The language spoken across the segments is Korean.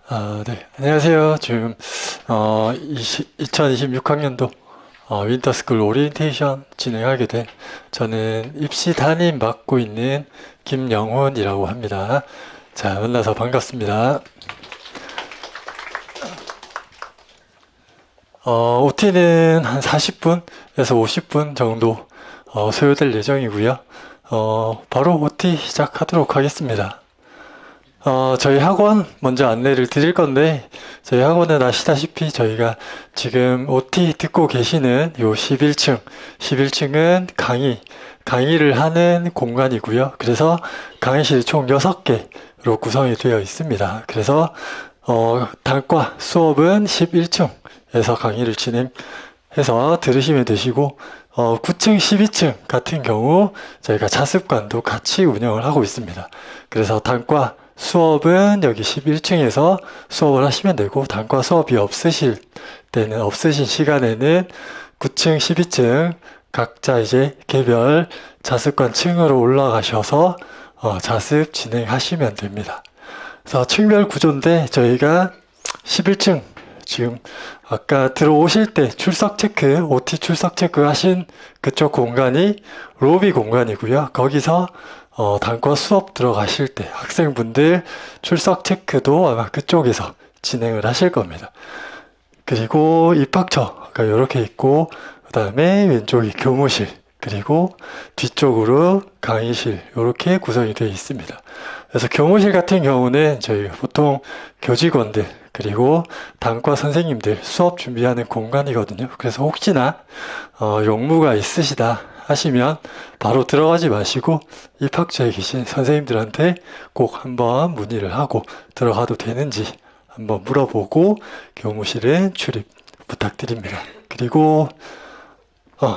네. 안녕하세요. 지금 2026학년도 윈터스쿨 오리엔테이션 진행하게 된 저는 입시 담임 맡고 있는 김영훈이라고 합니다. 자, 만나서 반갑습니다. OT는 한 40분에서 50분 정도 소요될 예정이고요. 바로 OT 시작하도록 하겠습니다. 저희 학원 먼저 안내를 드릴 건데, 저희 학원은 아시다시피 저희가 지금 OT 듣고 계시는 요 11층은 강의를 하는 공간이고요. 그래서 강의실이 총 6개로 구성이 되어 있습니다. 그래서, 단과 수업은 11층에서 강의를 진행해서 들으시면 되시고, 9층, 12층 같은 경우 저희가 자습관도 같이 운영을 하고 있습니다. 그래서 단과 수업은 여기 11층에서 수업을 하시면 되고, 단과 수업이 없으신 시간에는 9층, 12층 각자 이제 개별 자습관 층으로 올라가셔서 자습 진행하시면 됩니다. 그래서 층별 구조인데, 저희가 11층 지금 아까 들어오실 때 출석 체크, OT 출석 체크 하신 그쪽 공간이 로비 공간이고요. 거기서 단과 수업 들어가실 때 학생분들 출석 체크도 아마 그쪽에서 진행을 하실 겁니다. 그리고 입학처가 이렇게 있고, 그 다음에 왼쪽이 교무실, 그리고 뒤쪽으로 강의실 이렇게 구성이 되어 있습니다. 그래서 교무실 같은 경우는 저희 보통 교직원들 그리고 단과 선생님들 수업 준비하는 공간이거든요. 그래서 혹시나 용무가 있으시다 하시면 바로 들어가지 마시고 입학처에 계신 선생님들한테 꼭 한번 문의를 하고 들어가도 되는지 한번 물어보고 교무실에 출입 부탁드립니다. 그리고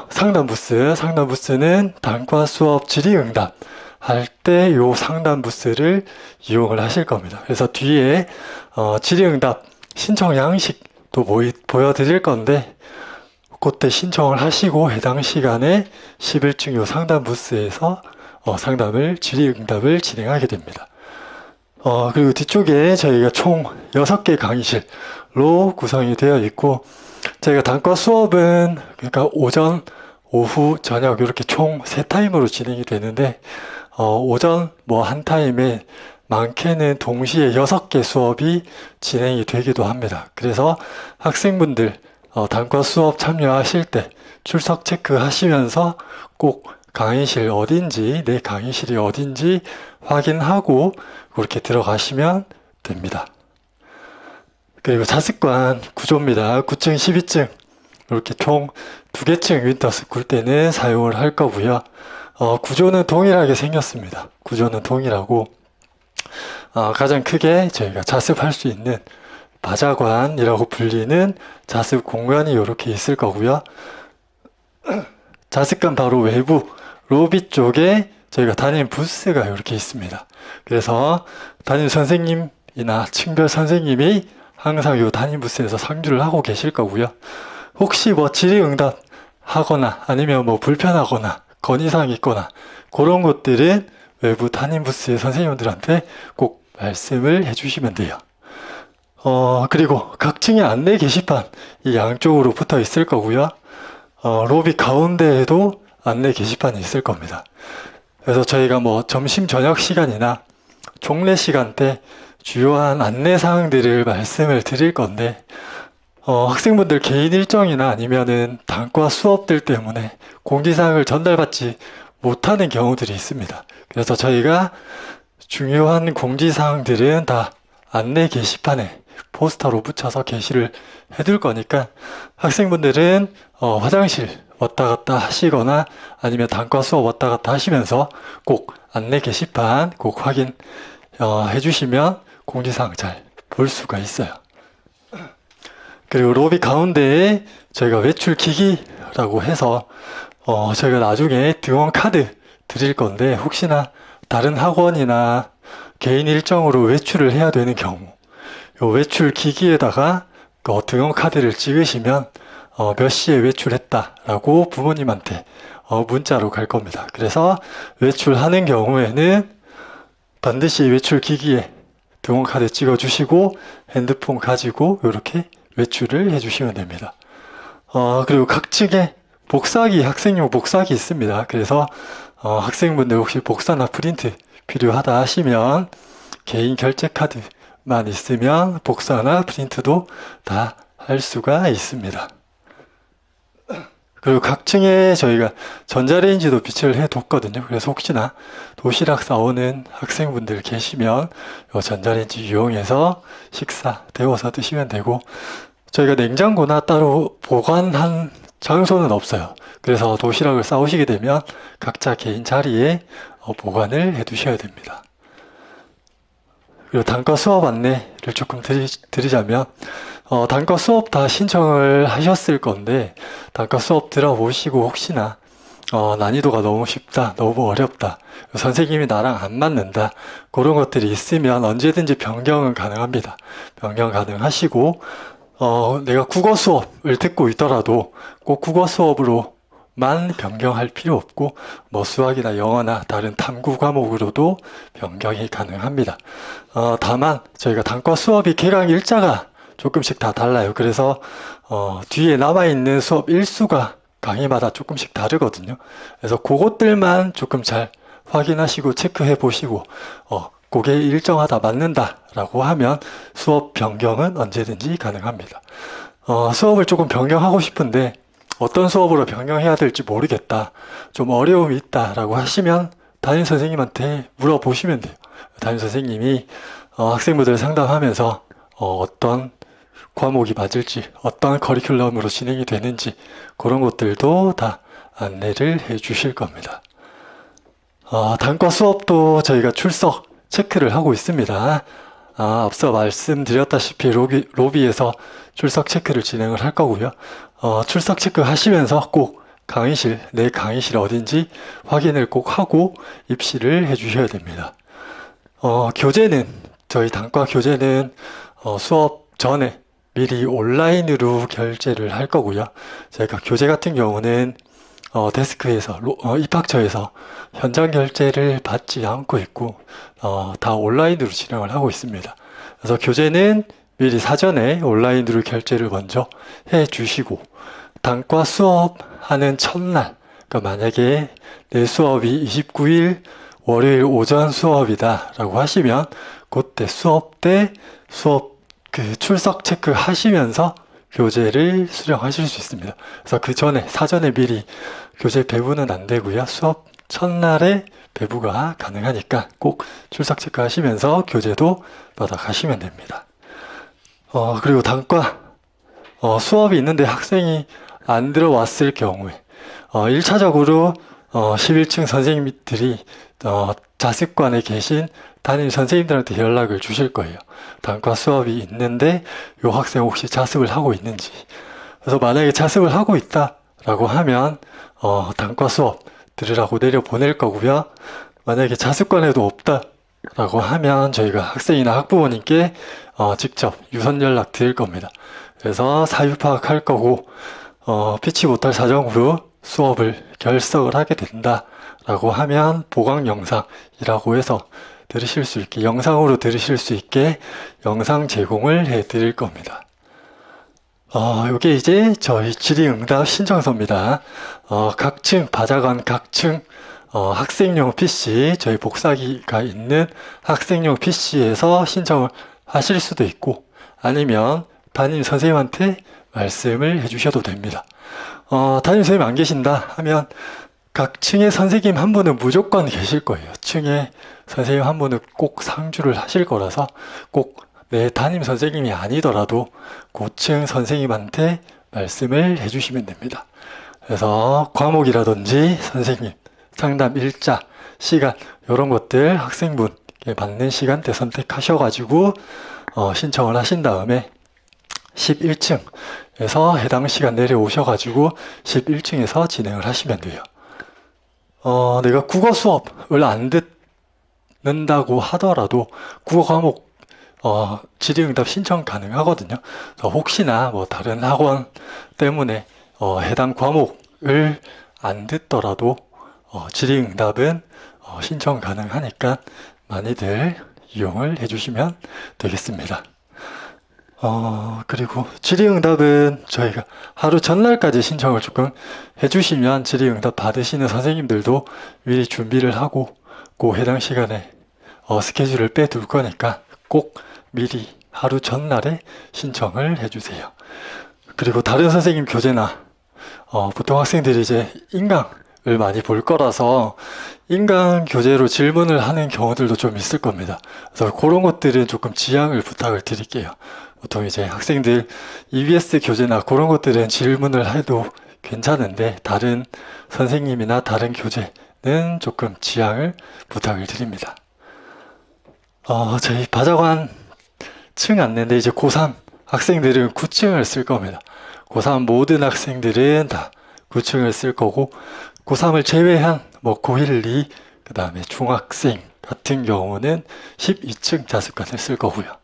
상담 부스는 단과 수업 질의응답 할 때 요 상담 부스를 이용을 하실 겁니다. 그래서 뒤에 질의응답 신청 양식도 보여드릴 건데, 그때 신청을 하시고 해당 시간에 11층 요 상담 부스에서 질의응답을 진행하게 됩니다. 그리고 뒤쪽에 저희가 총 6개 강의실로 구성이 되어 있고, 저희가 단과 수업은 그러니까 오전, 오후, 저녁 이렇게 총 3타임으로 진행이 되는데, 오전 한 타임에 많게는 동시에 6개 수업이 진행이 되기도 합니다. 그래서 학생분들 단과 수업 참여하실 때 출석 체크 하시면서 꼭 강의실 어딘지, 내 강의실이 어딘지 확인하고 그렇게 들어가시면 됩니다. 그리고 자습관 구조입니다. 9층, 12층 이렇게 총 2개 층 윈터스쿨 때는 사용을 할 거고요. 구조는 동일하게 생겼습니다. 구조는 동일하고 가장 크게 저희가 자습할 수 있는 바자관이라고 불리는 자습 공간이 이렇게 있을 거고요. 자습관 바로 외부 로비 쪽에 저희가 담임 부스가 이렇게 있습니다. 그래서 담임 선생님이나 층별 선생님이 항상 이 담임 부스에서 상주를 하고 계실 거고요. 혹시 질의응답 하거나 아니면 불편하거나 건의사항이 있거나 그런 것들은 외부 담임 부스의 선생님들한테 꼭 말씀을 해주시면 돼요. 그리고 각 층의 안내 게시판 이 양쪽으로 붙어 있을 거고요. 로비 가운데에도 안내 게시판이 있을 겁니다. 그래서 저희가 점심 저녁 시간이나 종례 시간 때 주요한 안내 사항들을 말씀을 드릴 건데, 학생분들 개인 일정이나 아니면은 단과 수업들 때문에 공지사항을 전달받지 못하는 경우들이 있습니다. 그래서 저희가 중요한 공지사항들은 다 안내 게시판에 포스터로 붙여서 게시를 해둘 거니까 학생분들은 화장실 왔다 갔다 하시거나 아니면 단과 수업 왔다 갔다 하시면서 꼭 안내 게시판 꼭 확인 해주시면 공지사항 잘 볼 수가 있어요. 그리고 로비 가운데에 저희가 외출 기기라고 해서 저희가 나중에 등원 카드 드릴 건데, 혹시나 다른 학원이나 개인 일정으로 외출을 해야 되는 경우 요 외출 기기에다가 등원 카드를 찍으시면 몇 시에 외출했다라고 부모님한테 문자로 갈 겁니다. 그래서 외출하는 경우에는 반드시 외출 기기에 등원카드 찍어주시고 핸드폰 가지고 이렇게 외출을 해주시면 됩니다. 그리고 각 층에 복사기, 학생용 복사기 있습니다. 그래서 학생분들 혹시 복사나 프린트 필요하다 하시면 개인 결제 카드만 있으면 복사나 프린트도 다 할 수가 있습니다. 그리고 각 층에 저희가 전자레인지도 비치를 해뒀거든요. 그래서 혹시나 도시락 싸오는 학생분들 계시면 이 전자레인지 이용해서 식사 데워서 드시면 되고, 저희가 냉장고나 따로 보관한 장소는 없어요. 그래서 도시락을 싸오시게 되면 각자 개인 자리에 보관을 해 두셔야 됩니다. 그리고 단과 수업 안내를 조금 드리자면, 단과 수업 다 신청을 하셨을 건데, 단과 수업 들어보시고 혹시나 난이도가 너무 쉽다, 너무 어렵다, 선생님이 나랑 안 맞는다, 그런 것들이 있으면 언제든지 변경은 가능합니다. 변경 가능하시고, 내가 국어 수업을 듣고 있더라도 꼭 국어 수업으로만 변경할 필요 없고, 뭐 수학이나 영어나 다른 탐구 과목으로도 변경이 가능합니다. 다만 저희가 단과 수업이 개강 일자가 조금씩 다 달라요. 그래서 뒤에 남아있는 수업 일수가 강의마다 조금씩 다르거든요. 그래서 그것들만 조금 잘 확인하시고 체크해 보시고, 그게 일정하다, 맞는다 라고 하면 수업 변경은 언제든지 가능합니다. 수업을 조금 변경하고 싶은데 어떤 수업으로 변경해야 될지 모르겠다, 좀 어려움이 있다 라고 하시면 담임 선생님한테 물어보시면 돼요. 담임 선생님이 학생분들 상담하면서 어떤 과목이 맞을지, 어떤 커리큘럼으로 진행이 되는지 그런 것들도 다 안내를 해 주실 겁니다. 단과 수업도 저희가 출석 체크를 하고 있습니다. 앞서 말씀드렸다시피 로비에서 출석 체크를 진행을 할 거고요. 출석 체크 하시면서 꼭 강의실, 내 강의실 어딘지 확인을 꼭 하고 입실을 해 주셔야 됩니다. 교재는, 저희 단과 교재는 수업 전에 미리 온라인으로 결제를 할 거고요. 저희가 교재 같은 경우는 데스크에서, 입학처에서 현장 결제를 받지 않고 있고, 다 온라인으로 진행을 하고 있습니다. 그래서 교재는 미리 사전에 온라인으로 결제를 먼저 해 주시고, 단과 수업하는 첫날, 그러니까 만약에 내 수업이 29일 월요일 오전 수업이다 라고 하시면, 그때 수업 때 수업 출석 체크 하시면서 교재를 수령하실 수 있습니다. 그래서 그 전에, 사전에 미리 교재 배부는 안 되고요. 수업 첫날에 배부가 가능하니까 꼭 출석 체크 하시면서 교재도 받아가시면 됩니다. 그리고 단과 수업이 있는데 학생이 안 들어왔을 경우에 1차적으로 11층 선생님들이 자습관에 계신 담임 선생님들한테 연락을 주실 거예요. 단과 수업이 있는데 이 학생 혹시 자습을 하고 있는지. 그래서 만약에 자습을 하고 있다라고 하면 단과 수업 들으라고 내려보낼 거고요. 만약에 자습관에도 없다라고 하면 저희가 학생이나 학부모님께 직접 유선 연락 드릴 겁니다. 그래서 사유 파악할 거고, 피치 못할 사정으로 수업을 결석을 하게 된다라고 하면 보강 영상이라고 해서 들으실 수 있게, 영상으로 들으실 수 있게 영상 제공을 해 드릴 겁니다. 요게 이제 저희 질의응답 신청서입니다. 각 층, 바자관 각 층, 학생용 PC, 저희 복사기가 있는 학생용 PC에서 신청을 하실 수도 있고, 아니면 담임 선생님한테 말씀을 해주셔도 됩니다. 담임 선생님 안 계신다 하면 각 층에 선생님 한 분은 무조건 계실 거예요. 층에 선생님 한 분은 꼭 상주를 하실 거라서 꼭 내 담임 선생님이 아니더라도 고층 선생님한테 말씀을 해주시면 됩니다. 그래서 과목이라든지 선생님, 상담 일자, 시간 이런 것들 학생분께 맞는 시간대 선택하셔가지고 신청을 하신 다음에 11층에서 해당 시간 내려오셔가지고 11층에서 진행을 하시면 돼요. 내가 국어 수업을 안 듣는다고 하더라도 국어 과목 질의응답 신청 가능하거든요. 혹시나 뭐 다른 학원 때문에 해당 과목을 안 듣더라도 질의응답은 신청 가능하니까 많이들 이용을 해주시면 되겠습니다. 그리고 질의응답은 저희가 하루 전날까지 신청을 조금 해주시면 질의응답 받으시는 선생님들도 미리 준비를 하고 그 해당 시간에 스케줄을 빼둘 거니까 꼭 미리 하루 전날에 신청을 해주세요. 그리고 다른 선생님 교재나 보통 학생들이 이제 인강을 많이 볼 거라서 인강 교재로 질문을 하는 경우들도 좀 있을 겁니다. 그래서 그런 것들은 조금 지양을 부탁을 드릴게요. 보통 이제 학생들 EBS 교재나 그런 것들은 질문을 해도 괜찮은데 다른 선생님이나 다른 교재는 조금 지양을 부탁을 드립니다. 저희 바자관 층 안내인데 이제 고3 학생들은 9층을 쓸 겁니다. 고3 모든 학생들은 다 9층을 쓸 거고 고3을 제외한 고1, 2, 그 다음에 중학생 같은 경우는 12층 자습관을 쓸 거고요.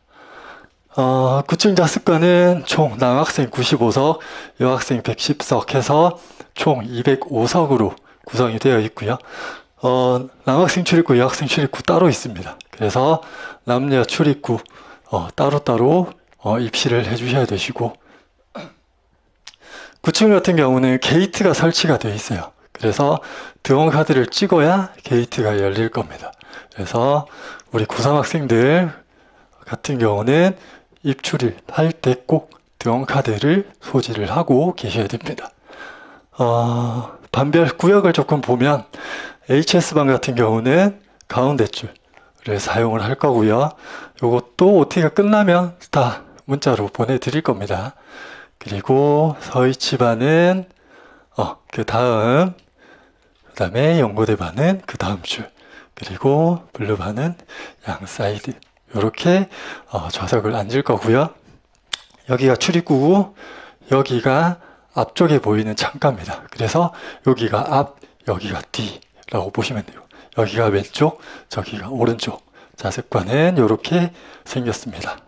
9층 자습관은 총 남학생 95석, 여학생 110석 해서 총 205석으로 구성이 되어 있고요. 남학생 출입구, 여학생 출입구 따로 있습니다. 그래서 남녀 출입구 따로따로 입실을 해주셔야 되시고 9층 같은 경우는 게이트가 설치가 되어 있어요. 그래서 등원 카드를 찍어야 게이트가 열릴 겁니다. 그래서 우리 고3 학생들 같은 경우는 입출입할 때 꼭 등원 카드를 소지를 하고 계셔야 됩니다. 반별 구역을 조금 보면 HS반 같은 경우는 가운데 줄을 사용을 할 거고요. 이것도 OT가 끝나면 다 문자로 보내드릴 겁니다. 그리고 서희치반은 그 다음에 연고대반은 그 다음 줄, 그리고 블루반은 양 사이드 이렇게 좌석을 앉을 거고요. 여기가 출입구고 여기가 앞쪽에 보이는 창가입니다. 그래서 여기가 앞, 여기가 뒤라고 보시면 돼요. 여기가 왼쪽, 저기가 오른쪽. 자습관은 이렇게 생겼습니다.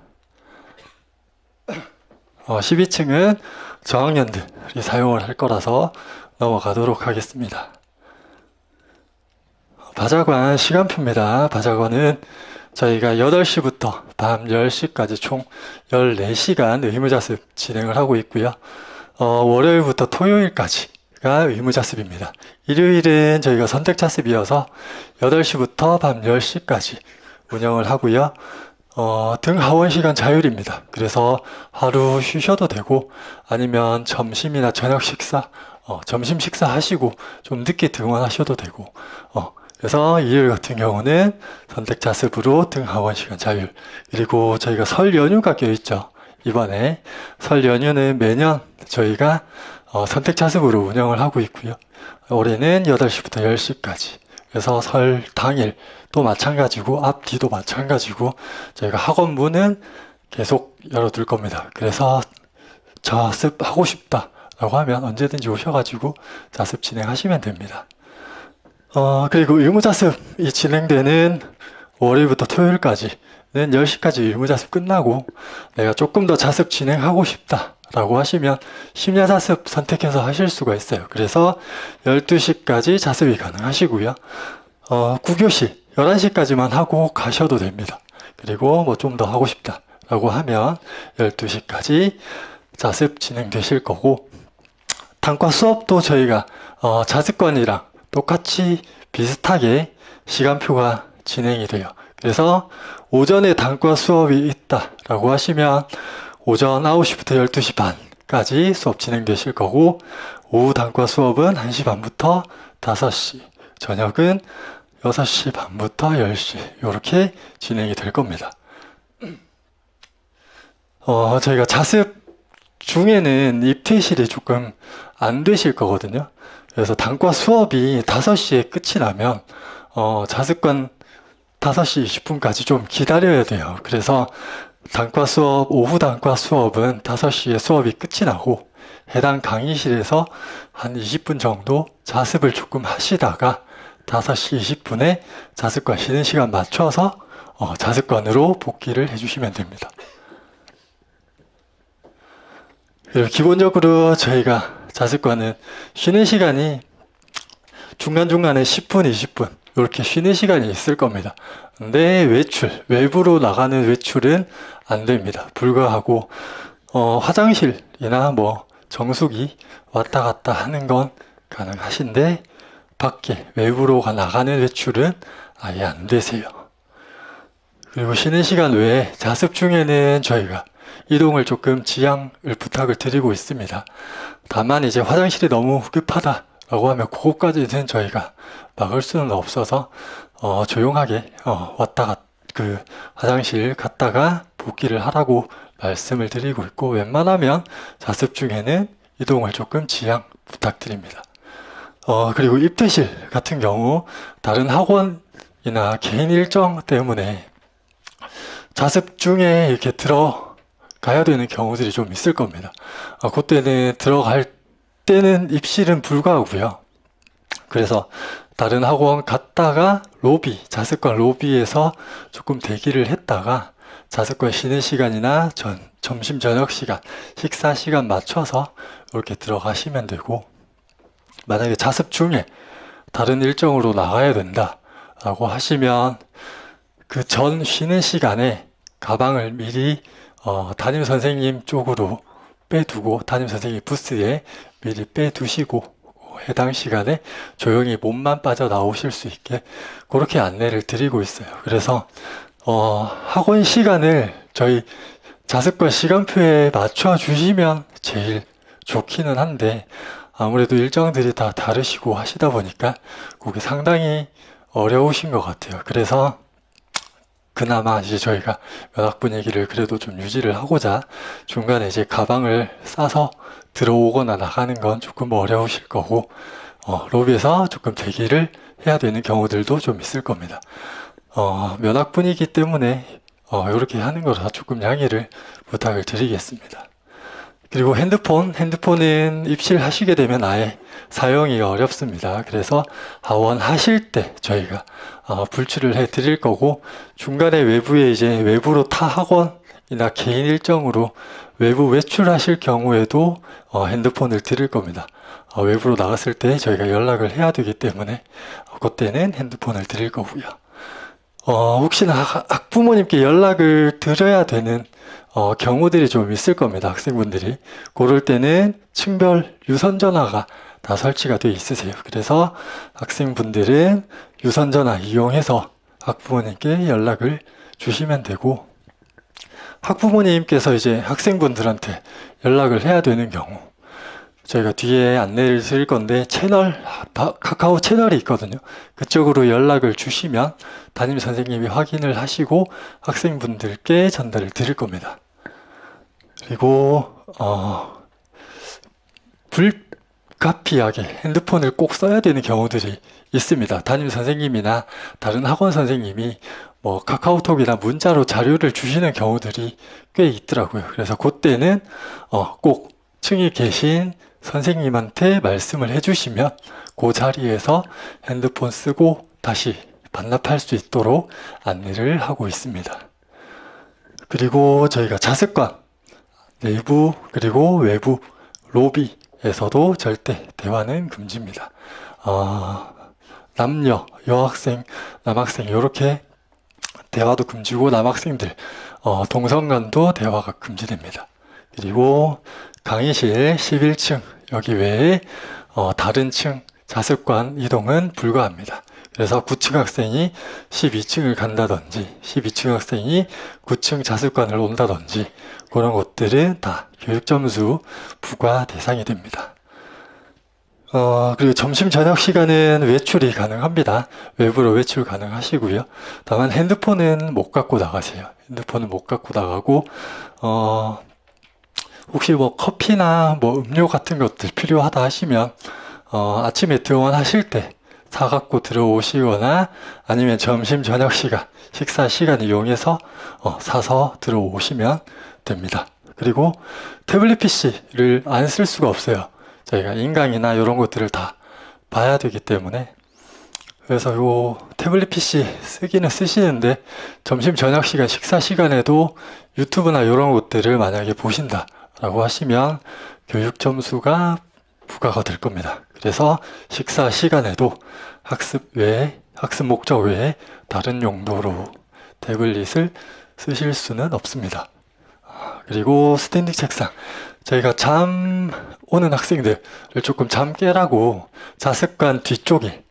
12층은 저학년들이 사용을 할 거라서 넘어가도록 하겠습니다. 바자관 시간표입니다. 바자관은 저희가 8시부터 밤 10시까지 총 14시간 의무자습 진행을 하고 있고요. 월요일부터 토요일까지가 의무자습입니다. 일요일은 저희가 선택자습이어서 8시부터 밤 10시까지 운영을 하고요. 등 하원 시간 자율입니다. 그래서 하루 쉬셔도 되고 아니면 점심이나 저녁 식사, 점심 식사 하시고 좀 늦게 등원하셔도 되고 그래서 일요일 같은 경우는 선택자습으로 등 하원 시간 자율. 그리고 저희가 설 연휴가 껴있죠. 이번에 설 연휴는 매년 저희가 선택자습으로 운영을 하고 있고요. 올해는 8시부터 10시까지. 그래서 설 당일 또 마찬가지고 앞뒤도 마찬가지고 저희가 학원 문은 계속 열어둘 겁니다. 그래서 자습하고 싶다라고 하면 언제든지 오셔가지고 자습 진행하시면 됩니다. 그리고 의무자습이 진행되는 월요일부터 토요일까지는 10시까지 의무자습 끝나고 내가 조금 더 자습 진행하고 싶다라고 하시면 심야자습 선택해서 하실 수가 있어요. 그래서 12시까지 자습이 가능하시고요. 9교시 11시까지만 하고 가셔도 됩니다. 그리고 좀 더 하고 싶다라고 하면 12시까지 자습 진행되실 거고 단과 수업도 저희가 자습관이랑 똑같이 비슷하게 시간표가 진행이 돼요. 그래서 오전에 단과 수업이 있다라고 하시면 오전 9시부터 12시 반까지 수업 진행되실 거고 오후 단과 수업은 1시 반부터 5시, 저녁은 6시 반부터 10시 이렇게 진행이 될 겁니다. 저희가 자습 중에는 입퇴실이 조금 안 되실 거거든요. 그래서 단과 수업이 5시에 끝이 나면 자습관 5시 20분까지 좀 기다려야 돼요. 그래서 단과 수업, 오후 단과 수업은 5시에 수업이 끝이 나고 해당 강의실에서 한 20분 정도 자습을 조금 하시다가 5시 20분에 자습관 쉬는 시간 맞춰서 자습관으로 복귀를 해주시면 됩니다. 그리고 기본적으로 저희가 자습관은 쉬는 시간이 중간중간에 10분, 20분 이렇게 쉬는 시간이 있을 겁니다. 근데 외부로 나가는 외출은 안 됩니다. 불가하고 화장실이나 뭐 정수기 왔다 갔다 하는 건 가능하신데 밖에 외부로 나가는 외출은 아예 안 되세요. 그리고 쉬는 시간 외에 자습 중에는 저희가 이동을 조금 지양을 부탁을 드리고 있습니다. 다만 이제 화장실이 너무 급하다라고 하면 그것까지는 저희가 막을 수는 없어서 조용하게 화장실 갔다가 복귀를 하라고 말씀을 드리고 있고, 웬만하면 자습 중에는 이동을 조금 지양 부탁드립니다. 그리고 입대실 같은 경우 다른 학원이나 개인 일정 때문에 자습 중에 이렇게 들어가야 되는 경우들이 좀 있을 겁니다. 그때는 들어갈 때는 입실은 불가하고요. 그래서 다른 학원 갔다가 자습관 로비에서 조금 대기를 했다가 자습관 쉬는 시간이나 점심 저녁 시간, 식사 시간 맞춰서 이렇게 들어가시면 되고, 만약에 자습 중에 다른 일정으로 나가야 된다라고 하시면 그 전 쉬는 시간에 가방을 미리 담임 선생님 쪽으로 빼두고 담임 선생님 부스에 미리 빼두시고 해당 시간에 조용히 몸만 빠져나오실 수 있게 그렇게 안내를 드리고 있어요. 그래서 학원 시간을 저희 자습관 시간표에 맞춰 주시면 제일 좋기는 한데, 아무래도 일정들이 다 다르시고 하시다 보니까 그게 상당히 어려우신 것 같아요. 그래서 그나마 이제 저희가 면학 분위기를 그래도 좀 유지를 하고자 중간에 이제 가방을 싸서 들어오거나 나가는 건 조금 어려우실 거고, 로비에서 조금 대기를 해야 되는 경우들도 좀 있을 겁니다. 면학 분위기 때문에 이렇게 하는 거라 조금 양해를 부탁을 드리겠습니다. 그리고 핸드폰은 입실하시게 되면 아예 사용이 어렵습니다. 그래서 하원 하실 때 저희가 불출을 해 드릴 거고, 중간에 외부로 타 학원이나 개인 일정으로 외부 외출하실 경우에도 핸드폰을 드릴 겁니다. 외부로 나갔을 때 저희가 연락을 해야 되기 때문에 그때는 핸드폰을 드릴 거고요. 혹시나 학부모님께 연락을 드려야 되는 경우들이 좀 있을 겁니다. 학생분들이. 그럴 때는 층별 유선전화가 다 설치가 되어 있으세요. 그래서 학생분들은 유선전화 이용해서 학부모님께 연락을 주시면 되고, 학부모님께서 이제 학생분들한테 연락을 해야 되는 경우 저희가 뒤에 안내를 드릴 건데 카카오 채널이 있거든요. 그쪽으로 연락을 주시면 담임 선생님이 확인을 하시고 학생분들께 전달을 드릴 겁니다. 그리고 불가피하게 핸드폰을 꼭 써야 되는 경우들이 있습니다. 담임 선생님이나 다른 학원 선생님이 뭐 카카오톡이나 문자로 자료를 주시는 경우들이 꽤 있더라고요. 그래서 그때는 꼭 층에 계신 선생님한테 말씀을 해주시면 그 자리에서 핸드폰 쓰고 다시 반납할 수 있도록 안내를 하고 있습니다. 그리고 저희가 자습관 내부 그리고 외부 로비에서도 절대 대화는 금지입니다. 남녀, 여학생, 남학생 이렇게 대화도 금지고, 남학생들 동성 간도 대화가 금지됩니다. 그리고 강의실 11층 여기 외에 다른 층 자습관 이동은 불가합니다. 그래서 9층 학생이 12층을 간다든지 12층 학생이 9층 자습관을 온다든지 그런 것들은 다 교육점수 부과 대상이 됩니다. 그리고 점심 저녁 시간은 외출이 가능합니다. 외부로 외출 가능하시고요. 다만 핸드폰은 못 갖고 나가세요. 핸드폰은 못 갖고 나가고, 혹시 뭐 커피나 뭐 음료 같은 것들 필요하다 하시면 아침에 등원하실 때 사갖고 들어오시거나, 아니면 점심 저녁 시간 식사 시간 이용해서 사서 들어오시면 됩니다. 그리고 태블릿 PC를 안 쓸 수가 없어요. 저희가 인강이나 이런 것들을 다 봐야 되기 때문에. 그래서 요 태블릿 PC 쓰기는 쓰시는데 점심 저녁 시간 식사 시간에도 유튜브나 이런 것들을 만약에 보신다 라고 하시면 교육 점수가 부과가 될 겁니다. 그래서 식사 시간에도 학습 외에 학습 목적 외에 다른 용도로 태블릿을 쓰실 수는 없습니다. 그리고 스탠딩 책상, 저희가 잠 오는 학생들을 조금 잠 깨라고 자습관 뒤쪽에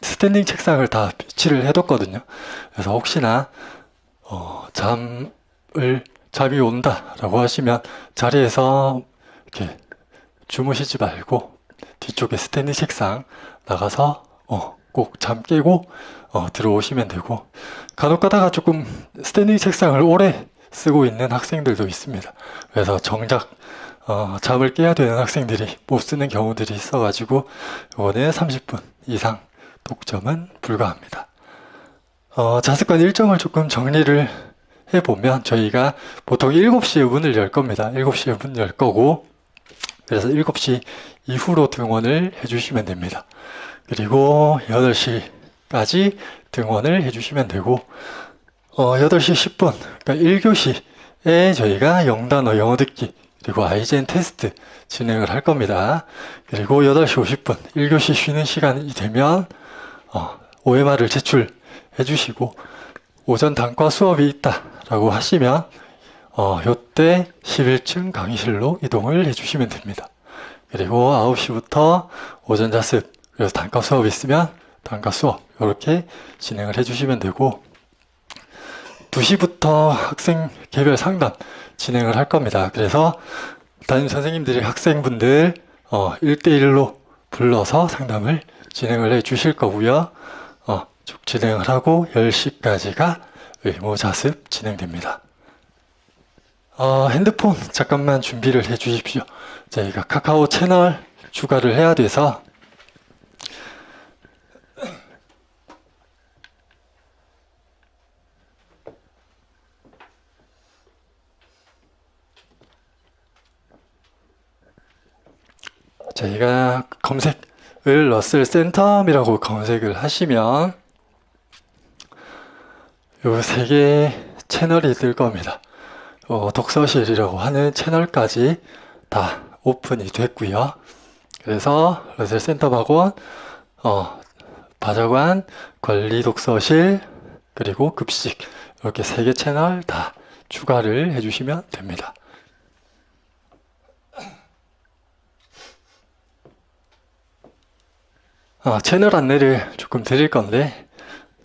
스탠딩 책상을 다 배치를 해뒀거든요. 그래서 혹시나 잠이 온다라고 하시면 자리에서 이렇게 주무시지 말고 뒤쪽에 스탠딩 책상 나가서 꼭 잠 깨고 들어오시면 되고, 간혹 가다가 조금 스탠딩 책상을 오래 쓰고 있는 학생들도 있습니다. 그래서 정작 잠을 깨야 되는 학생들이 못 쓰는 경우들이 있어가지고 이거는 30분 이상 독점은 불가합니다. 자습관 일정을 조금 정리를 해보면 저희가 보통 7시에 문을 열 겁니다. 7시에 문 열 거고, 그래서 7시 이후로 등원을 해주시면 됩니다. 그리고 8시까지 등원을 해주시면 되고, 8시 10분, 그러니까 1교시에 저희가 영단어 영어 듣기 그리고 아이젠 테스트 진행을 할 겁니다. 그리고 8시 50분 1교시 쉬는 시간이 되면 OMR을 제출해 주시고, 오전 단과 수업이 있다 라고 하시면 요때 11층 강의실로 이동을 해주시면 됩니다. 그리고 9시부터 오전 자습, 그래서 단과 수업 있으면 단과 수업 이렇게 진행을 해주시면 되고, 2시부터 학생 개별 상담 진행을 할 겁니다. 그래서 담임 선생님들이 학생분들 1대1로 불러서 상담을 진행을 해 주실 거고요. 쭉 진행을 하고 10시까지가 의무 자습 진행됩니다. 핸드폰 잠깐만 준비를 해 주십시오. 저희가 카카오 채널 추가를 해야 돼서 저희가 검색을 러셀 센텀이라고 검색을 하시면 요 3개 채널이 뜰 겁니다. 독서실이라고 하는 채널까지 다 오픈이 됐고요. 그래서 러셀 센텀학원, 바자관, 관리 독서실, 그리고 급식 이렇게 3개 채널 다 추가를 해주시면 됩니다. 채널 안내를 조금 드릴 건데,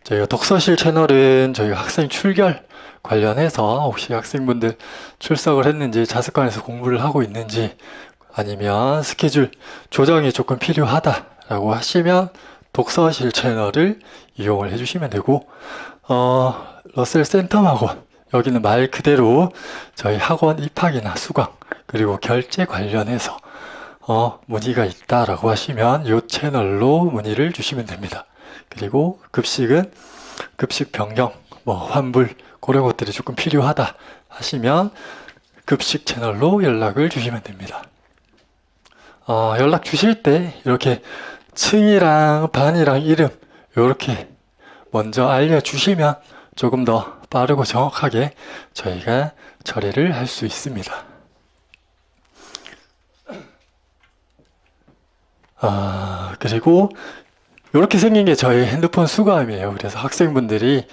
저희가 독서실 채널은 저희가 학생 출결 관련해서 혹시 학생분들 출석을 했는지, 자습관에서 공부를 하고 있는지, 아니면 스케줄 조정이 조금 필요하다라고 하시면 독서실 채널을 이용을 해주시면 되고, 러셀 센텀학원, 여기는 말 그대로 저희 학원 입학이나 수강 그리고 결제 관련해서 문의가 있다라고 하시면 이 채널로 문의를 주시면 됩니다. 그리고 급식은 급식 변경, 환불 그런 것들이 조금 필요하다 하시면 급식 채널로 연락을 주시면 됩니다. 연락 주실 때 이렇게 층이랑 반이랑 이름 이렇게 먼저 알려주시면 조금 더 빠르고 정확하게 저희가 처리를 할 수 있습니다. 그리고 이렇게 생긴 게 저희 핸드폰 수거함이에요. 그래서 학생분들이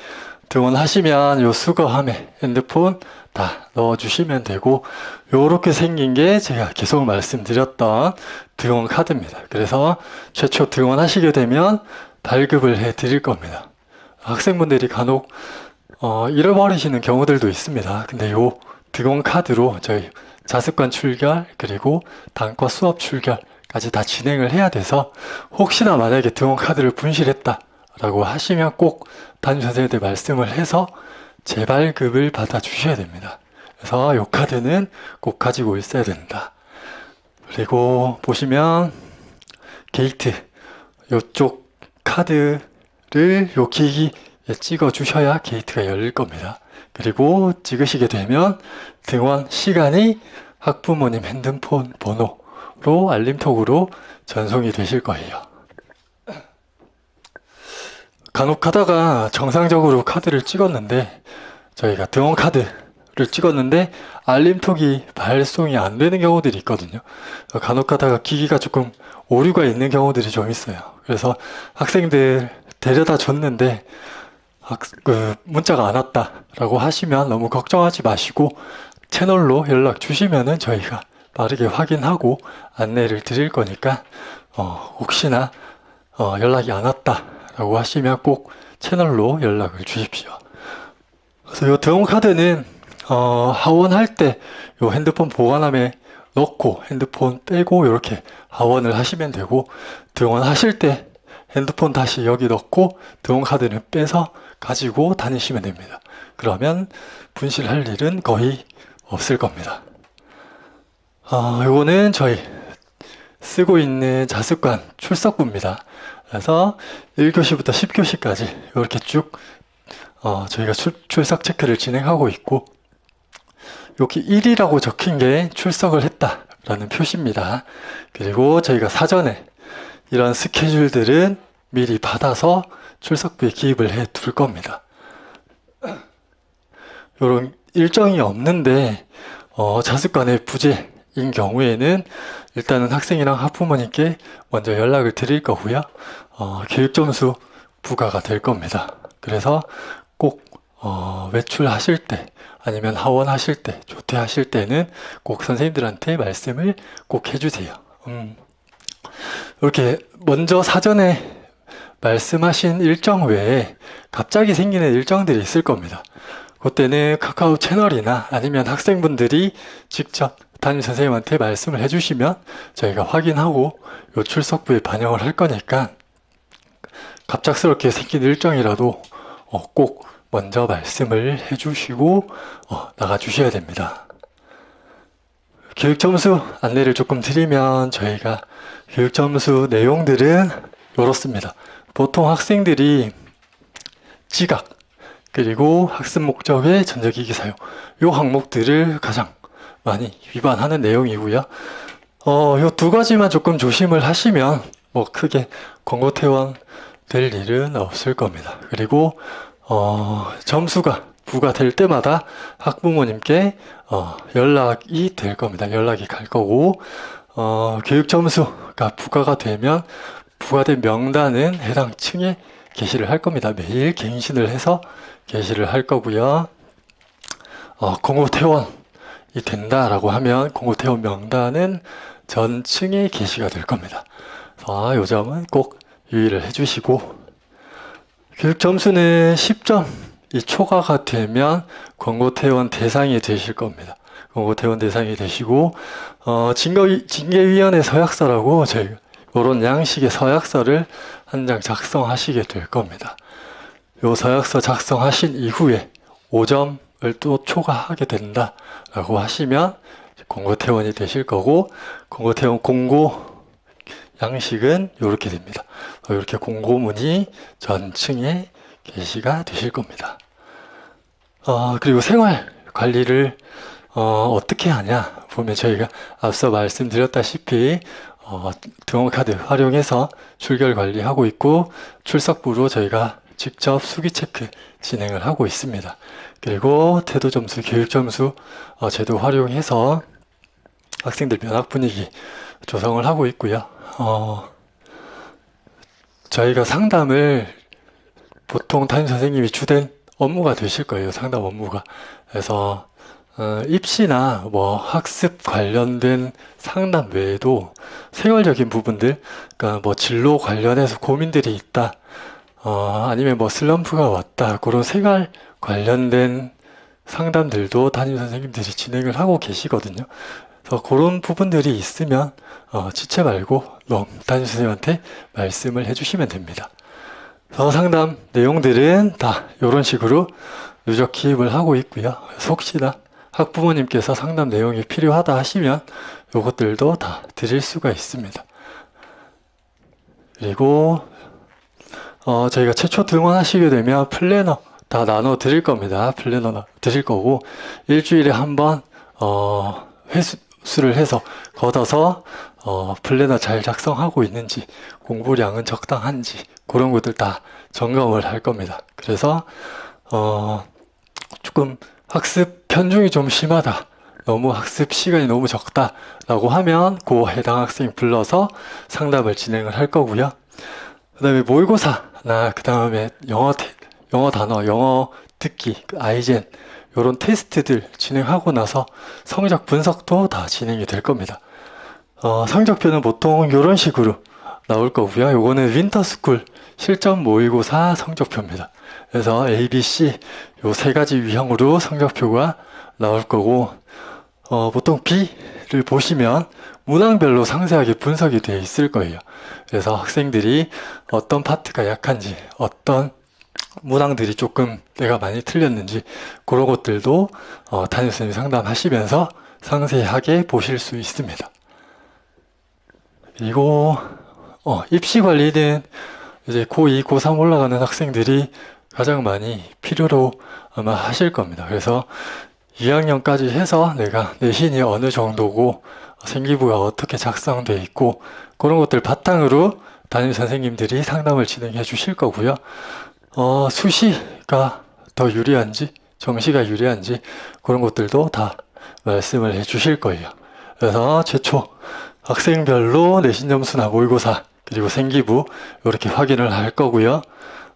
등원하시면 이 수거함에 핸드폰 다 넣어주시면 되고, 이렇게 생긴 게 제가 계속 말씀드렸던 등원 카드입니다. 그래서 최초 등원하시게 되면 발급을 해 드릴 겁니다. 학생분들이 간혹 잃어버리시는 경우들도 있습니다. 근데 이 등원 카드로 저희 자습관 출결 그리고 단과 수업 출결까지 다 진행을 해야 돼서, 혹시나 만약에 등원 카드를 분실했다 라고 하시면 꼭 담임선생님한테 말씀을 해서 재발급을 받아 주셔야 됩니다. 그래서 이 카드는 꼭 가지고 있어야 된다. 그리고 보시면 게이트, 이쪽 카드를 요 기기에 찍어 주셔야 게이트가 열릴 겁니다. 그리고 찍으시게 되면 등원 시간이 학부모님 핸드폰 번호로 알림톡으로 전송이 되실 거예요. 간혹 하다가 정상적으로 카드를 찍었는데, 저희가 등원 카드를 찍었는데 알림톡이 발송이 안 되는 경우들이 있거든요. 간혹 하다가 기기가 조금 오류가 있는 경우들이 좀 있어요. 그래서 학생들 데려다 줬는데 문자가 안 왔다라고 하시면 너무 걱정하지 마시고 채널로 연락 주시면은 저희가 빠르게 확인하고 안내를 드릴 거니까 혹시나 연락이 안 왔다라고 하시면 꼭 채널로 연락을 주십시오. 그래서 이 등원카드는 하원할 때 이 핸드폰 보관함에 넣고 핸드폰 빼고 이렇게 하원을 하시면 되고, 등원하실 때 핸드폰 다시 여기 넣고 등원카드는 빼서 가지고 다니시면 됩니다. 그러면 분실할 일은 거의 없을 겁니다. 요거는 저희 쓰고 있는 자습관 출석부입니다. 그래서 1교시부터 10교시까지 이렇게 쭉 저희가 출석 체크를 진행하고 있고, 여기 1이라고 적힌 게 출석을 했다라는 표시입니다. 그리고 저희가 사전에 이런 스케줄들은 미리 받아서 출석부에 기입을 해 둘 겁니다. 이런 일정이 없는데 자습관의 부재인 경우에는 일단은 학생이랑 학부모님께 먼저 연락을 드릴 거고요. 교육점수 부과가 될 겁니다. 그래서 꼭 외출하실 때 아니면 하원하실 때, 조퇴하실 때는 꼭 선생님들한테 말씀을 꼭 해주세요. 이렇게 먼저 사전에 말씀하신 일정 외에 갑자기 생기는 일정들이 있을 겁니다. 그때는 카카오 채널이나 아니면 학생분들이 직접 담임선생님한테 말씀을 해주시면 저희가 확인하고 요 출석부에 반영을 할 거니까 갑작스럽게 생긴 일정이라도 꼭 먼저 말씀을 해주시고 나가주셔야 됩니다. 교육점수 안내를 조금 드리면 저희가 교육점수 내용들은 이렇습니다. 보통 학생들이 지각 그리고 학습 목적의 전자기기 사용 이 항목들을 가장 많이 위반하는 내용이고요. 이 두 가지만 조금 조심을 하시면 크게 권고퇴원 될 일은 없을 겁니다. 그리고 점수가 부과될 때마다 학부모님께 연락이 될 겁니다. 연락이 갈 거고, 교육 점수가 부과가 되면 부과된 명단은 해당 층에 게시를 할 겁니다. 매일 갱신을 해서 게시를 할 거고요. 공고퇴원이 된다라고 하면 공고퇴원 명단은 전 층에 게시가 될 겁니다. 이 점은 꼭 유의를 해주시고, 교육 점수는 10점이 초과가 되면 권고퇴원 대상이 되실 겁니다. 권고퇴원 대상이 되시고, 징계위원회 서약서라고 저희가 이런 양식의 서약서를 한 장 작성하시게 될 겁니다. 이 서약서 작성하신 이후에 5점을 또 초과하게 된다라고 하시면 권고퇴원이 되실 거고, 권고퇴원 공고 양식은 이렇게 됩니다. 이렇게 공고문이 전층에 게시가 되실 겁니다. 그리고 생활 관리를 어떻게 하냐 보면 저희가 앞서 말씀드렸다시피 등원카드 활용해서 출결 관리하고 있고, 출석부로 저희가 직접 수기 체크 진행을 하고 있습니다. 그리고 태도 점수, 교육 점수 제도 활용해서 학생들 면학 분위기 조성을 하고 있고요. 저희가 상담을 보통 담임선생님이 주된 업무가 되실 거예요. 상담 업무가. 그래서 입시나 학습 관련된 상담 외에도 생활적인 부분들, 그러니까 진로 관련해서 고민들이 있다, 아니면 슬럼프가 왔다, 그런 생활 관련된 상담들도 담임선생님들이 진행을 하고 계시거든요. 그래서 그런 부분들이 있으면 지체 말고 담임선생님한테 말씀을 해주시면 됩니다. 상담 내용들은 다 이런 식으로 누적 기입을 하고 있고요. 혹시나 학부모님께서 상담 내용이 필요하다 하시면 이것들도 다 드릴 수가 있습니다. 그리고 저희가 최초 등원하시게 되면 플래너 다 나눠 드릴 겁니다. 플래너 드릴 거고, 일주일에 한 번 회수를 해서 걷어서 플래너 잘 작성하고 있는지, 공부량은 적당한지 그런 것들 다 점검을 할 겁니다. 그래서 조금 학습 편중이 좀 심하다, 너무 학습 시간이 너무 적다라고 하면 그 해당 학생 불러서 상담을 진행을 할 거고요. 그 다음에 모의고사 그 다음에 영어 단어, 영어 듣기, 아이젠, 요런 테스트들 진행하고 나서 성적 분석도 다 진행이 될 겁니다. 성적표는 보통 요런 식으로 나올 거고요. 요거는 윈터스쿨 실전 모의고사 성적표입니다. 그래서 A, B, C 요 세 가지 유형으로 성적표가 나올 거고, 보통 B를 보시면 문항별로 상세하게 분석이 되어 있을 거예요. 그래서 학생들이 어떤 파트가 약한지, 어떤 문항들이 조금 내가 많이 틀렸는지 그런 것들도 담임선생님이 상담하시면서 상세하게 보실 수 있습니다. 그리고 입시 관리는 이제 고2, 고3 올라가는 학생들이 가장 많이 필요로 아마 하실 겁니다. 그래서 2학년까지 해서 내가 내신이 어느 정도고 생기부가 어떻게 작성되어 있고 그런 것들 바탕으로 담임 선생님들이 상담을 진행해 주실 거고요. 수시가 더 유리한지 정시가 유리한지 그런 것들도 다 말씀을 해 주실 거예요. 그래서 최초 학생별로 내신 점수나 모의고사 그리고 생기부 이렇게 확인을 할 거고요.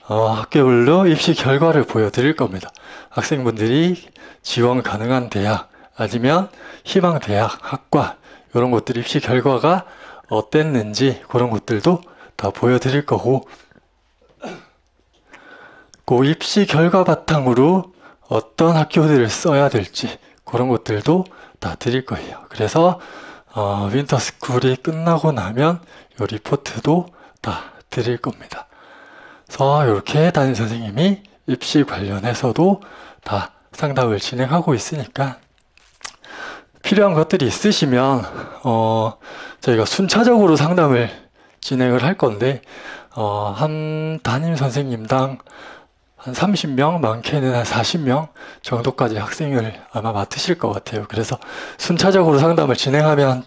학교별로 입시 결과를 보여드릴 겁니다. 학생분들이 지원 가능한 대학 아니면 희망 대학, 학과 이런 것들 입시 결과가 어땠는지 그런 것들도 다 보여드릴 거고, 그 입시 결과 바탕으로 어떤 학교들을 써야 될지 그런 것들도 다 드릴 거예요. 그래서 윈터스쿨이 끝나고 나면 이 리포트도 다 드릴 겁니다. 그래서 이렇게 담임 선생님이 입시 관련해서도 다 상담을 진행하고 있으니까 필요한 것들이 있으시면 저희가 순차적으로 상담을 진행을 할 건데 한 담임 선생님당 한 30명, 많게는 한 40명 정도까지 학생을 아마 맡으실 것 같아요. 그래서 순차적으로 상담을 진행하면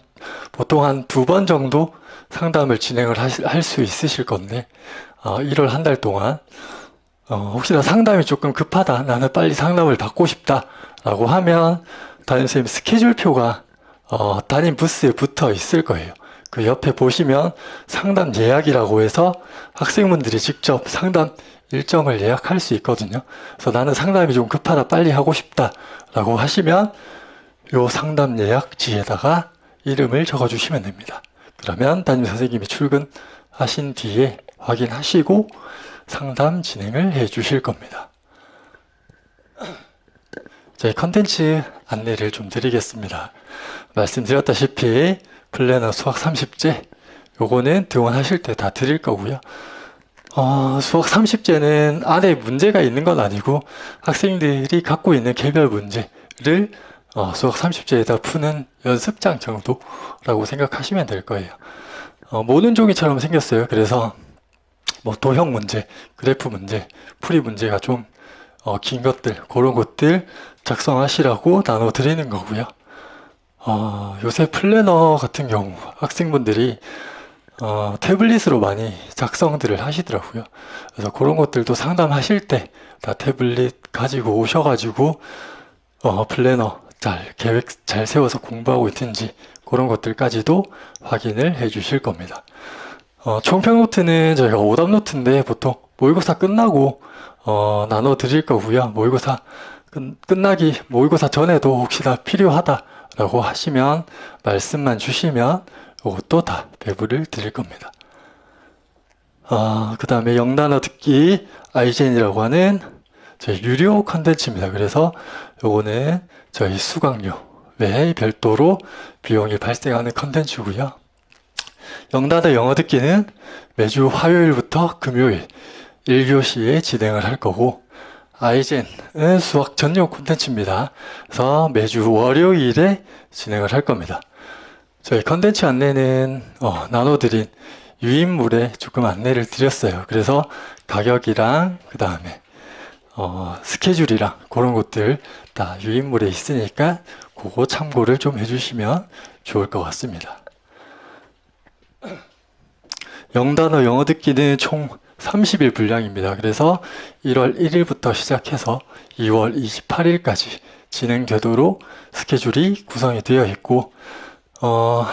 보통 한 2번 정도 상담을 진행을 할 수 있으실 건데 1월 한 달 동안 혹시나 상담이 조금 급하다, 나는 빨리 상담을 받고 싶다 라고 하면 담임선생님 스케줄표가 담임 부스에 붙어 있을 거예요. 그 옆에 보시면 상담 예약이라고 해서 학생분들이 직접 상담 일정을 예약할 수 있거든요. 그래서 나는 상담이 좀 급하다, 빨리 하고 싶다 라고 하시면 요 상담 예약지에다가 이름을 적어 주시면 됩니다. 그러면 담임 선생님이 출근하신 뒤에 확인하시고 상담 진행을 해 주실 겁니다. 저희 컨텐츠 안내를 좀 드리겠습니다. 말씀드렸다시피 플래너 수학 30제 요거는 등원하실 때 다 드릴 거고요. 수학 30제는 안에 문제가 있는 건 아니고 학생들이 갖고 있는 개별 문제를 수학 30제에다 푸는 연습장 정도라고 생각하시면 될 거예요. 모든 종이처럼 생겼어요. 그래서 뭐 도형 문제, 그래프 문제, 풀이 문제가 좀 긴 것들, 그런 것들 작성하시라고 나눠 드리는 거고요. 요새 플래너 같은 경우 학생분들이 태블릿으로 많이 작성들을 하시더라고요. 그래서 그런 것들도 상담하실 때 다 태블릿 가지고 오셔가지고 플래너 계획 잘 세워서 공부하고 있는지 그런 것들까지도 확인을 해 주실 겁니다. 총평 노트는 저희가 오답 노트인데 보통 모의고사 끝나고 나눠 드릴 거고요. 모의고사 모의고사 전에도 혹시나 필요하다라고 하시면 말씀만 주시면 이것도 다 배부를 드릴 겁니다. 그 다음에 영단어 듣기 아이젠이라고 하는 저희 유료 컨텐츠입니다. 그래서 요거는 저희 수강료 외에 별도로 비용이 발생하는 컨텐츠고요. 영단어 영어 듣기는 매주 화요일부터 금요일 1교시에 진행을 할 거고, 아이젠은 수학 전용 콘텐츠입니다. 그래서 매주 월요일에 진행을 할 겁니다. 저희 컨텐츠 안내는 나눠드린 유인물에 조금 안내를 드렸어요. 그래서 가격이랑 그 다음에 스케줄이랑 그런 것들 다 유인물에 있으니까 그거 참고를 좀 해주시면 좋을 것 같습니다. 영단어 영어 듣기는 총 30일 분량입니다. 그래서 1월 1일부터 시작해서 2월 28일까지 진행되도록 스케줄이 구성이 되어 있고,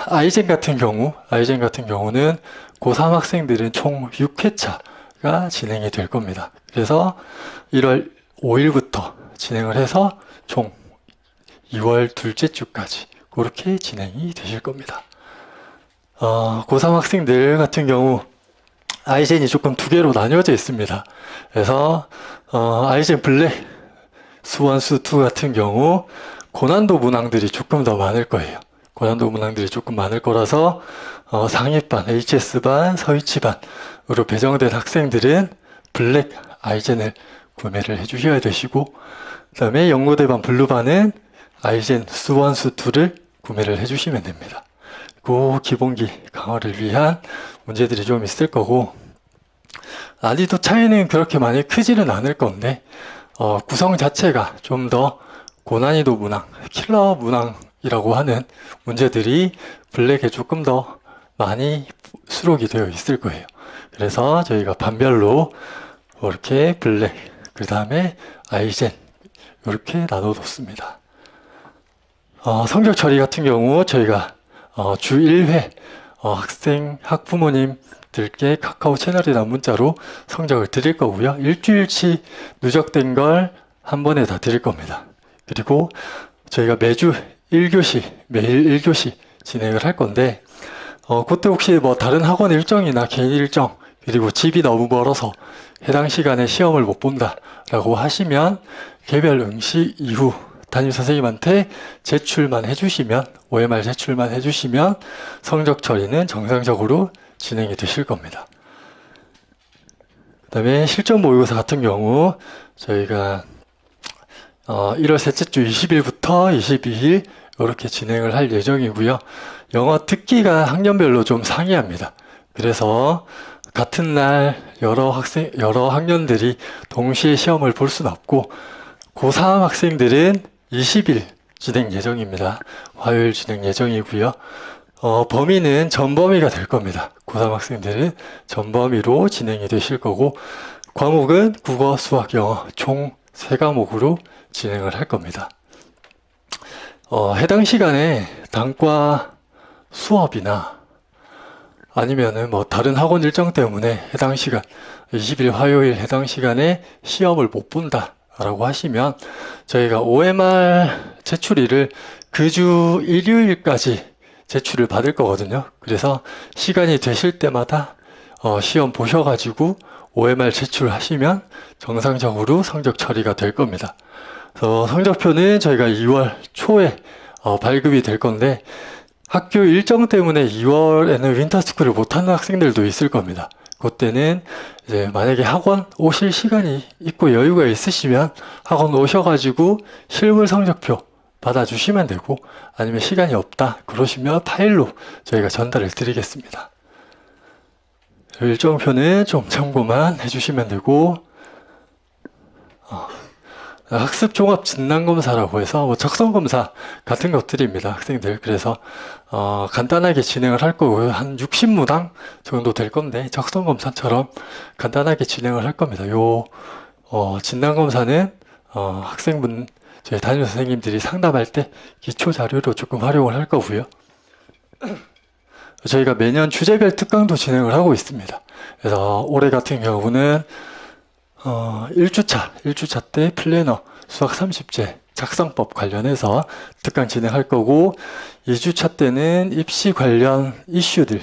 아이젠 같은 경우는 고3 학생들은 총 6회차가 전시가 진행이 될 겁니다. 그래서 1월 5일부터 진행을 해서 총 2월 둘째 주까지 그렇게 진행이 되실 겁니다. 고3 학생들 같은 경우 아이젠이 조금 두 개로 나뉘어져 있습니다. 그래서 아이젠 블랙, 수원, 수2 같은 경우 고난도 문항들이 조금 더 많을 거예요. 고난도 문항들이 조금 많을 거라서 상위반, HS반, 서위치반으로 배정된 학생들은 블랙 아이젠을 구매를 해주셔야 되시고, 그 다음에 연고대반 블루반은 아이젠 수원, 수2를 구매를 해주시면 됩니다. 그 기본기 강화를 위한 문제들이 좀 있을 거고, 난이도 차이는 그렇게 많이 크지는 않을 건데 구성 자체가 좀 더 고난이도 문항, 킬러 문항이라고 하는 문제들이 블랙에 조금 더 많이 수록이 되어 있을 거예요. 그래서 저희가 반별로 이렇게 블랙, 그 다음에 아이젠 이렇게 나눠뒀습니다. 성적 처리 같은 경우 저희가 주 1회 학부모님들께 카카오 채널이나 문자로 성적을 드릴 거고요. 일주일치 누적된 걸 한 번에 다 드릴 겁니다. 그리고 저희가 매주 1교시, 매일 1교시 진행을 할 건데, 그때 혹시 뭐 다른 학원 일정이나 개인 일정, 그리고 집이 너무 멀어서 해당 시간에 시험을 못 본다라고 하시면 개별 응시 이후 담임선생님한테 제출만 해주시면, OMR 제출만 해주시면 성적 처리는 정상적으로 진행이 되실 겁니다. 그 다음에 실전 모의고사 같은 경우 저희가 1월 셋째 주 20일부터 22일 이렇게 진행을 할 예정이고요. 영어 듣기가 학년별로 좀 상이합니다. 그래서 같은 날 여러 학년들이 동시에 시험을 볼 수는 없고, 고3 학생들은 20일 진행 예정입니다. 화요일 진행 예정이고요. 범위는 전범위가 될 겁니다. 고3 학생들은 전범위로 진행이 되실 거고, 과목은 국어, 수학, 영어 총 3과목으로 진행을 할 겁니다. 해당 시간에 단과 수업이나 아니면은 뭐 다른 학원 일정 때문에 해당 시간 20일 화요일 해당 시간에 시험을 못 본다 라고 하시면 저희가 OMR 제출일을 그 주 일요일까지 제출을 받을 거거든요. 그래서 시간이 되실 때마다 시험 보셔가지고 OMR 제출하시면 정상적으로 성적 처리가 될 겁니다. 그래서 성적표는 저희가 2월 초에 발급이 될 건데, 학교 일정 때문에 2월에는 윈터스쿨을 못하는 학생들도 있을 겁니다. 그때는 이제 만약에 학원 오실 시간이 있고 여유가 있으시면 학원 오셔가지고 실물 성적표 받아주시면 되고, 아니면 시간이 없다 그러시면 파일로 저희가 전달을 드리겠습니다. 일정표는 좀 참고만 해주시면 되고, 학습 종합 진단 검사라고 해서 뭐 적성 검사 같은 것들입니다. 학생들. 그래서 간단하게 진행을 할 거고요. 한 60문항 정도 될 건데 적성 검사처럼 간단하게 진행을 할 겁니다. 요 진단 검사는 학생분 저희 담임 선생님들이 상담할 때 기초 자료로 조금 활용을 할 거고요. 저희가 매년 주제별 특강도 진행을 하고 있습니다. 그래서 올해 같은 경우는 1주차 때 플래너 수학 30제 작성법 관련해서 특강 진행할 거고, 2주차 때는 입시 관련 이슈들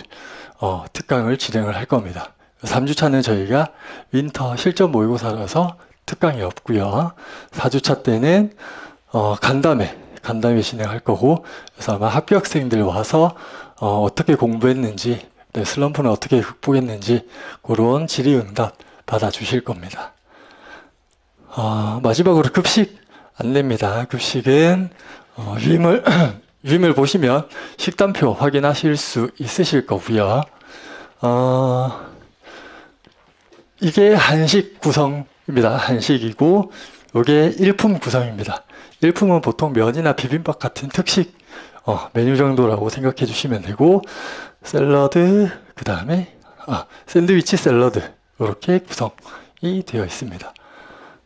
특강을 진행을 할 겁니다. 3주차는 저희가 윈터 실전 모의고사라서 특강이 없고요. 4주차 때는 간담회 진행할 거고, 그래서 아마 합격생들 와서 어떻게 공부했는지, 슬럼프는 어떻게 극복했는지 그런 질의응답 받아주실 겁니다. 마지막으로 급식 안내입니다. 급식은 유임을 보시면 식단표 확인하실 수 있으실 거고요. 이게 한식 구성입니다. 한식이고 이게 일품 구성입니다. 일품은 보통 면이나 비빔밥 같은 특식 메뉴 정도라고 생각해 주시면 되고, 샐러드, 그 다음에 샌드위치 샐러드 이렇게 구성이 되어 있습니다.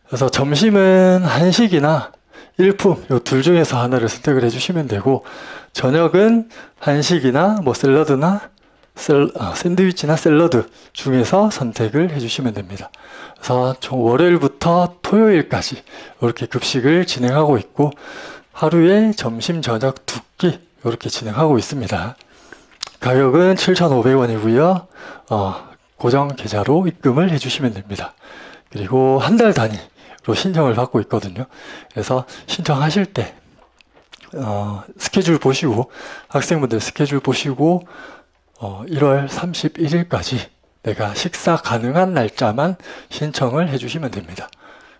그래서 점심은 한식이나 일품 이 둘 중에서 하나를 선택을 해주시면 되고, 저녁은 한식이나 뭐 샐러드나 샌드위치나 샐러드 중에서 선택을 해주시면 됩니다. 그래서 총 월요일부터 토요일까지 이렇게 급식을 진행하고 있고 하루에 점심, 저녁 2끼 이렇게 진행하고 있습니다. 가격은 7,500원이고요. 고정 계좌로 입금을 해주시면 됩니다. 그리고 한 달 단위로 신청을 받고 있거든요. 그래서 신청하실 때 스케줄 보시고 학생분들 스케줄 보시고 1월 31일까지 내가 식사 가능한 날짜만 신청을 해주시면 됩니다.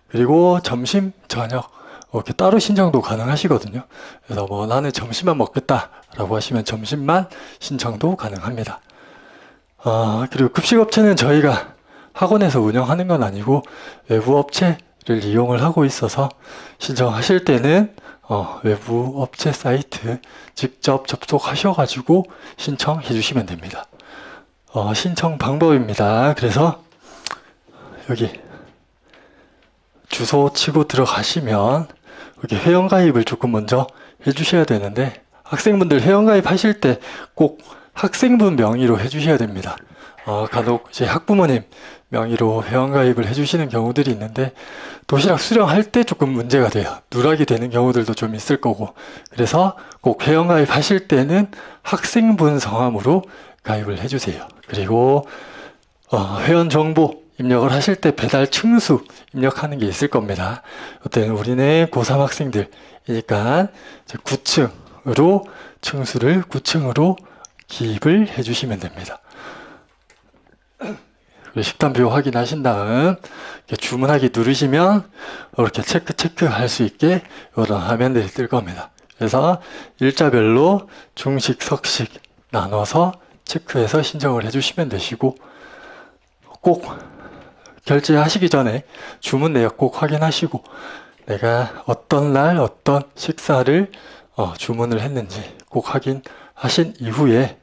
그리고 점심, 저녁 이렇게 따로 신청도 가능하시거든요. 그래서 뭐 나는 점심만 먹겠다 라고 하시면 점심만 신청도 가능합니다. 그리고 급식업체는 저희가 학원에서 운영하는 건 아니고 외부 업체를 이용을 하고 있어서 신청하실 때는 외부 업체 사이트 직접 접속하셔가지고 신청해 주시면 됩니다. 신청 방법입니다. 그래서 여기 주소 치고 들어가시면 여기 회원가입을 조금 먼저 해주셔야 되는데 학생분들 회원가입 하실 때 꼭 학생분 명의로 해주셔야 됩니다. 간혹 이제 학부모님 명의로 회원가입을 해주시는 경우들이 있는데 도시락 수령할 때 조금 문제가 돼요. 누락이 되는 경우들도 좀 있을 거고 그래서 꼭 회원가입 하실 때는 학생분 성함으로 가입을 해주세요. 그리고 회원 정보 입력을 하실 때 배달 층수 입력하는 게 있을 겁니다. 그때는 우리는 고3 학생들이니까 9층으로 층수를 9층으로 기입을 해주시면 됩니다. 식단표 확인하신 다음 주문하기 누르시면 이렇게 체크 할 수 있게 이런 화면들이 뜰 겁니다. 그래서 일자별로 중식, 석식 나눠서 체크해서 신청을 해주시면 되시고 꼭 결제하시기 전에 주문 내역 꼭 확인하시고 내가 어떤 날 어떤 식사를 주문을 했는지 꼭 확인하신 이후에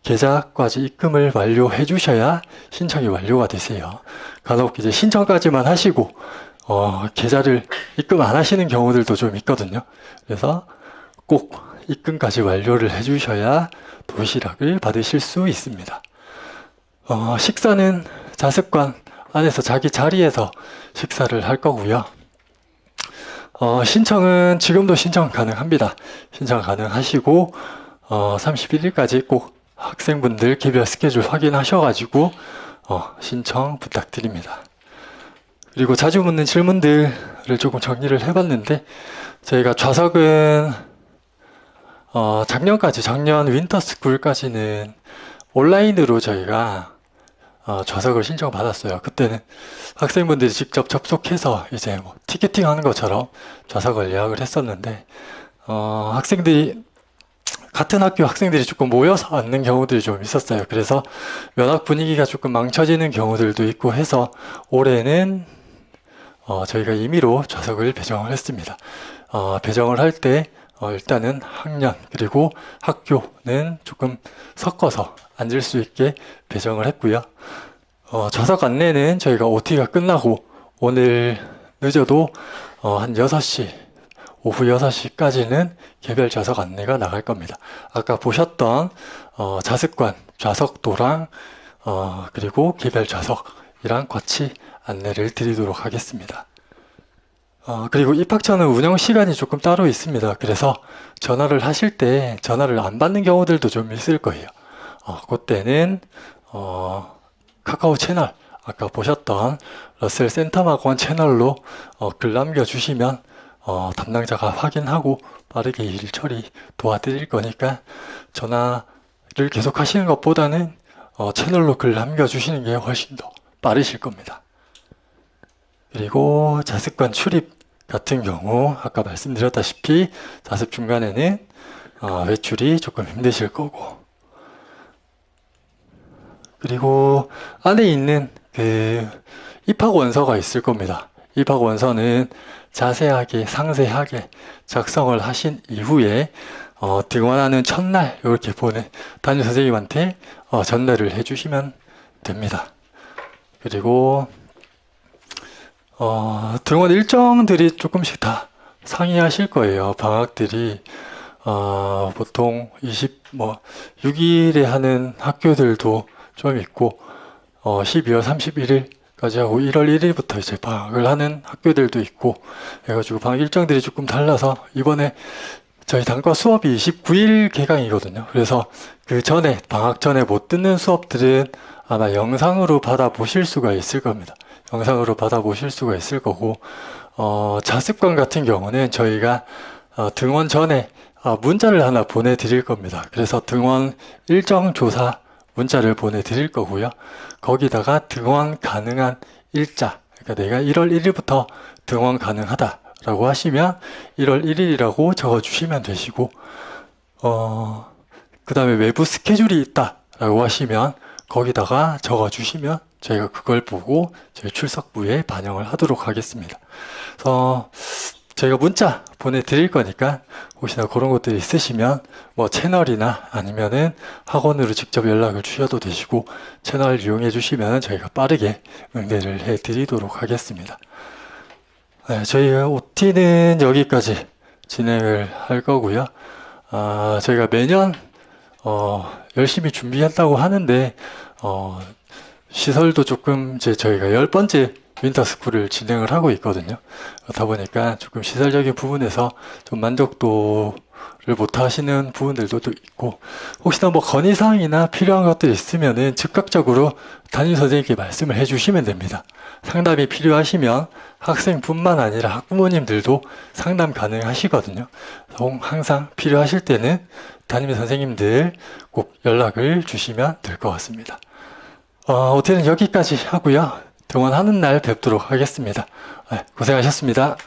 계좌까지 입금을 완료해 주셔야 신청이 완료가 되세요. 간혹 이제 신청까지만 하시고 계좌를 입금 안 하시는 경우들도 좀 있거든요. 그래서 꼭 입금까지 완료를 해 주셔야 도시락을 받으실 수 있습니다. 식사는 자습관 안에서 자기 자리에서 식사를 할 거고요. 신청은 지금도 신청 가능합니다. 신청 가능하시고 31일까지 꼭 학생분들 개별 스케줄 확인하셔가지고 신청 부탁드립니다. 그리고 자주 묻는 질문들을 조금 정리를 해봤는데 저희가 좌석은 작년 윈터스쿨까지는 온라인으로 저희가 좌석을 신청받았어요. 그때는 학생분들이 직접 접속해서 이제 뭐 티켓팅 하는 것처럼 좌석을 예약을 했었는데 학생들이 같은 학교 학생들이 조금 모여서 앉는 경우들이 좀 있었어요. 그래서 면학 분위기가 조금 망쳐지는 경우들도 있고 해서 올해는 저희가 임의로 좌석을 배정을 했습니다. 배정을 할 때 일단은 학년 그리고 학교는 조금 섞어서 앉을 수 있게 배정을 했고요. 좌석 안내는 저희가 OT가 끝나고 오늘 늦어도 한 6시 오후 6시까지는 개별 좌석 안내가 나갈 겁니다. 아까 보셨던 자습관 좌석도랑 그리고 개별 좌석이랑 같이 안내를 드리도록 하겠습니다. 그리고 입학처는 운영 시간이 조금 따로 있습니다. 그래서 전화를 하실 때 전화를 안 받는 경우들도 좀 있을 거예요. 그때는 카카오 채널 아까 보셨던 러셀 센터마건 채널로 글 남겨주시면 담당자가 확인하고 빠르게 일 처리 도와드릴 거니까 전화를 계속 하시는 것보다는 채널로 글 남겨주시는 게 훨씬 더 빠르실 겁니다. 그리고 자습관 출입 같은 경우 아까 말씀드렸다시피 자습 중간에는 외출이 조금 힘드실 거고 그리고 안에 있는 그 입학 원서가 있을 겁니다. 입학 원서는 자세하게 상세하게 작성을 하신 이후에 등원하는 첫날 이렇게 보내 담임 선생님한테 전달을 해주시면 됩니다. 그리고 등원 일정들이 조금씩 다 상이하실 거예요. 방학들이 보통 6일에 하는 학교들도 좀 있고, 12월 31일까지 하고 1월 1일부터 이제 방학을 하는 학교들도 있고, 해가지고 방학 일정들이 조금 달라서 이번에 저희 단과 수업이 29일 개강이거든요. 그래서 그 전에, 방학 전에 못 듣는 수업들은 아마 영상으로 받아보실 수가 있을 겁니다. 영상으로 받아보실 수가 있을 거고, 자습관 같은 경우는 저희가 등원 전에 문자를 하나 보내드릴 겁니다. 그래서 등원 일정 조사 문자를 보내드릴 거고요. 거기다가 등원 가능한 일자, 그러니까 내가 1월 1일부터 등원 가능하다라고 하시면 1월 1일이라고 적어주시면 되시고, 그 다음에 외부 스케줄이 있다라고 하시면 거기다가 적어주시면 저희가 그걸 보고 저희 출석부에 반영을 하도록 하겠습니다. 그래서 저희가 문자 보내드릴 거니까 혹시나 그런 것들이 있으시면 뭐 채널이나 아니면은 학원으로 직접 연락을 주셔도 되시고, 채널 이용해 주시면 저희가 빠르게 응대를 해 드리도록 하겠습니다. 네, 저희가 OT는 여기까지 진행을 할 거고요. 저희가 매년 열심히 준비한다고 하는데 시설도 조금 이제 저희가 10번째 윈터스쿨을 진행을 하고 있거든요. 그렇다 보니까 조금 시설적인 부분에서 좀 만족도를 못 하시는 부분들도 있고, 혹시나 뭐 건의사항이나 필요한 것들이 있으면은 즉각적으로 담임 선생님께 말씀을 해주시면 됩니다. 상담이 필요하시면 학생뿐만 아니라 학부모님들도 상담 가능하시거든요. 항상 필요하실 때는 담임 선생님들 꼭 연락을 주시면 될 것 같습니다. OT는 여기까지 하고요. 등원하는 날 뵙도록 하겠습니다. 고생하셨습니다.